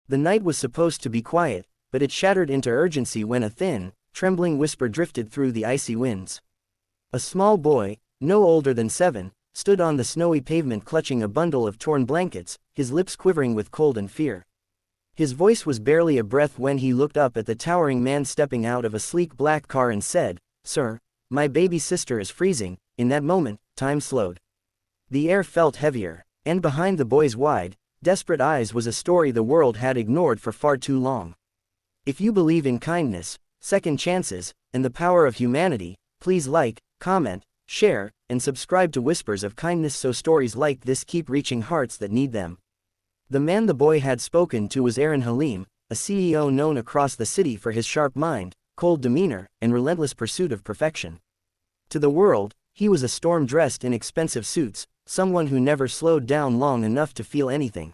The night was supposed to be quiet, but it shattered into urgency when a thin, trembling whisper drifted through the icy winds. A small boy, no older than 7, stood on the snowy pavement clutching a bundle of torn blankets, his lips quivering with cold and fear. His voice was barely a breath when he looked up at the towering man stepping out of a sleek black car and said, "Sir, my baby sister is freezing." In that moment, time slowed. The air felt heavier, and behind the boy's wide, desperate eyes was a story the world had ignored for far too long. If you believe in kindness, second chances, and the power of humanity, please like, comment, share, and subscribe to Whispers of Kindness so stories like this keep reaching hearts that need them. The man the boy had spoken to was Aaron Halim, a CEO known across the city for his sharp mind, cold demeanor, and relentless pursuit of perfection. To the world, he was a storm dressed in expensive suits, someone who never slowed down long enough to feel anything.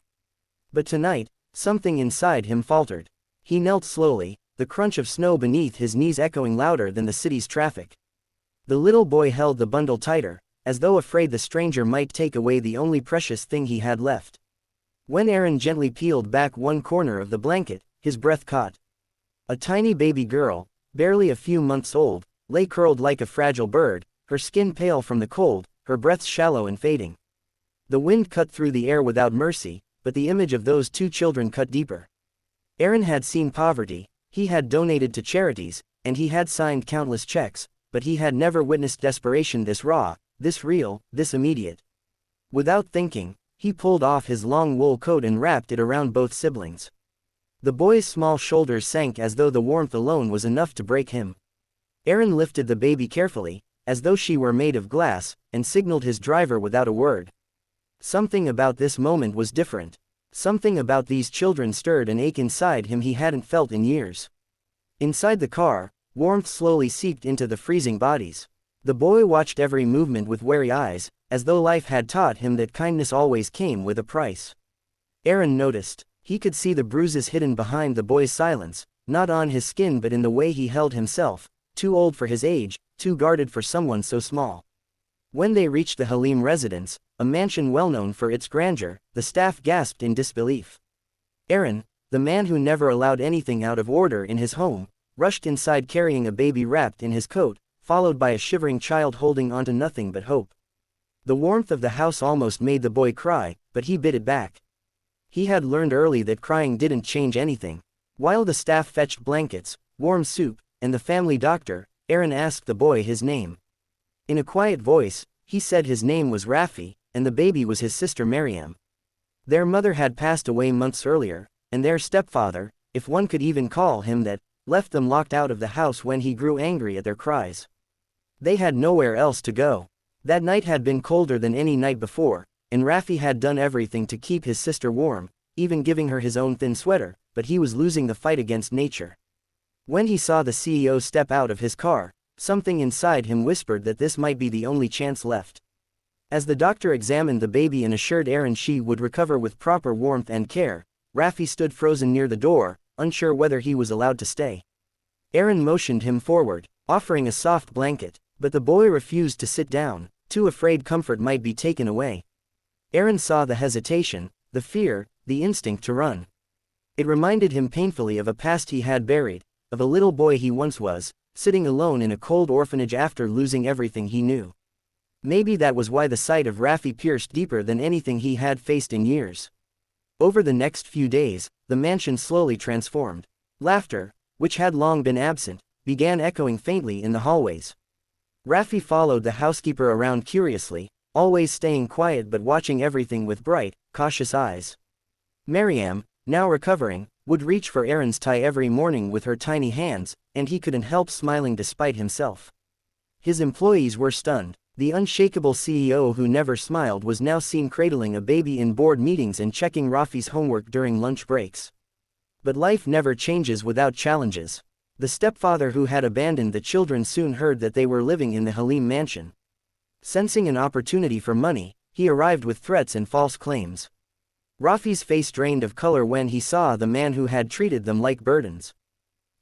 But tonight, something inside him faltered. He knelt slowly, the crunch of snow beneath his knees echoing louder than the city's traffic. The little boy held the bundle tighter, as though afraid the stranger might take away the only precious thing he had left. When Aaron gently peeled back one corner of the blanket, his breath caught. A tiny baby girl, barely a few months old, lay curled like a fragile bird, her skin pale from the cold, her breath shallow and fading. The wind cut through the air without mercy, but the image of those two children cut deeper. Aaron had seen poverty, he had donated to charities, and he had signed countless checks, but he had never witnessed desperation this raw, this real, this immediate. Without thinking, he pulled off his long wool coat and wrapped it around both siblings. The boy's small shoulders sank as though the warmth alone was enough to break him. Aaron lifted the baby carefully, as though she were made of glass, and signaled his driver without a word. Something about this moment was different. Something about these children stirred an ache inside him he hadn't felt in years. Inside the car, warmth slowly seeped into the freezing bodies. The boy watched every movement with wary eyes, as though life had taught him that kindness always came with a price. Aaron noticed. He could see the bruises hidden behind the boy's silence, not on his skin but in the way he held himself, too old for his age, too guarded for someone so small. When they reached the Halim residence, a mansion well known for its grandeur, the staff gasped in disbelief. Aaron, the man who never allowed anything out of order in his home, rushed inside carrying a baby wrapped in his coat, followed by a shivering child holding onto nothing but hope. The warmth of the house almost made the boy cry, but he bit it back. He had learned early that crying didn't change anything. While the staff fetched blankets, warm soup, and the family doctor, Aaron asked the boy his name. In a quiet voice, he said his name was Rafi, and the baby was his sister Maryam. Their mother had passed away months earlier, and their stepfather, if one could even call him that, left them locked out of the house when he grew angry at their cries. They had nowhere else to go. That night had been colder than any night before, and Rafi had done everything to keep his sister warm, even giving her his own thin sweater, but he was losing the fight against nature. When he saw the CEO step out of his car, something inside him whispered that this might be the only chance left. As the doctor examined the baby and assured Aaron she would recover with proper warmth and care, Rafi stood frozen near the door, unsure whether he was allowed to stay. Aaron motioned him forward, offering a soft blanket, but the boy refused to sit down, too afraid comfort might be taken away. Aaron saw the hesitation, the fear, the instinct to run. It reminded him painfully of a past he had buried, of a little boy he once was, sitting alone in a cold orphanage after losing everything he knew. Maybe that was why the sight of Rafi pierced deeper than anything he had faced in years. Over the next few days, the mansion slowly transformed. Laughter, which had long been absent, began echoing faintly in the hallways. Rafi followed the housekeeper around curiously, always staying quiet but watching everything with bright, cautious eyes. Maryam, now recovering, would reach for Aaron's tie every morning with her tiny hands, and he couldn't help smiling despite himself. His employees were stunned. The unshakable CEO who never smiled was now seen cradling a baby in board meetings and checking Rafi's homework during lunch breaks. But life never changes without challenges. The stepfather who had abandoned the children soon heard that they were living in the Halim mansion. Sensing an opportunity for money, he arrived with threats and false claims. Rafi's face drained of color when he saw the man who had treated them like burdens.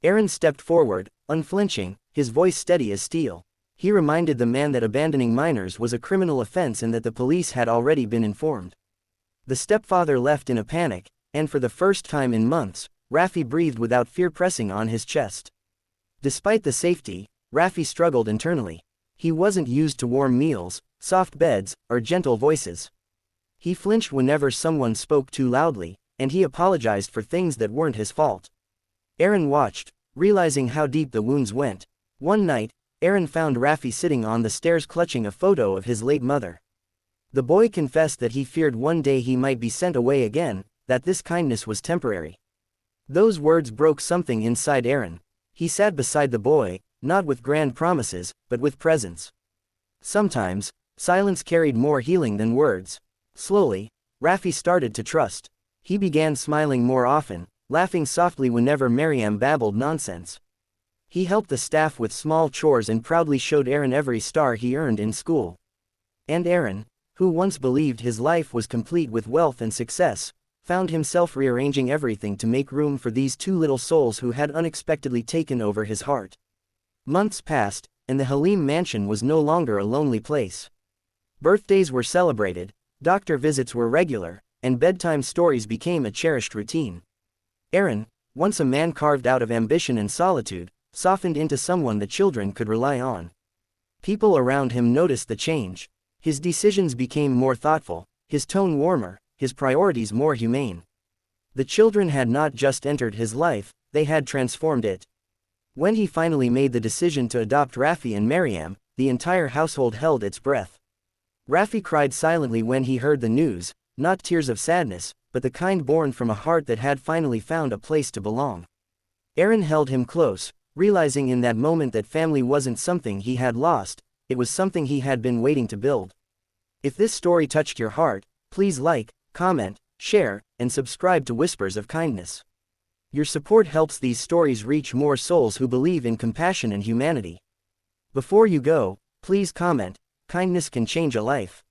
Aaron stepped forward, unflinching, his voice steady as steel. He reminded the man that abandoning minors was a criminal offense and that the police had already been informed. The stepfather left in a panic, and for the first time in months, Raffi breathed without fear pressing on his chest. Despite the safety, Raffi struggled internally. He wasn't used to warm meals, soft beds, or gentle voices. He flinched whenever someone spoke too loudly, and he apologized for things that weren't his fault. Aaron watched, realizing how deep the wounds went. One night, Aaron found Raffi sitting on the stairs clutching a photo of his late mother. The boy confessed that he feared one day he might be sent away again, that this kindness was temporary. Those words broke something inside Aaron. He sat beside the boy, not with grand promises, but with presence. Sometimes, silence carried more healing than words. Slowly, Raffi started to trust. He began smiling more often, laughing softly whenever Maryam babbled nonsense. He helped the staff with small chores and proudly showed Aaron every star he earned in school. And Aaron, who once believed his life was complete with wealth and success, found himself rearranging everything to make room for these two little souls who had unexpectedly taken over his heart. Months passed, and the Halim mansion was no longer a lonely place. Birthdays were celebrated, doctor visits were regular, and bedtime stories became a cherished routine. Aaron, once a man carved out of ambition and solitude, softened into someone the children could rely on. People around him noticed the change. His decisions became more thoughtful, his tone warmer, his priorities more humane. The children had not just entered his life, they had transformed it. When he finally made the decision to adopt Raffi and Maryam, the entire household held its breath. Raffi cried silently when he heard the news, not tears of sadness, but the kind born from a heart that had finally found a place to belong. Aaron held him close, realizing in that moment that family wasn't something he had lost, it was something he had been waiting to build. If this story touched your heart, please like, comment, share, and subscribe to Whispers of Kindness. Your support helps these stories reach more souls who believe in compassion and humanity. Before you go, please comment, kindness can change a life.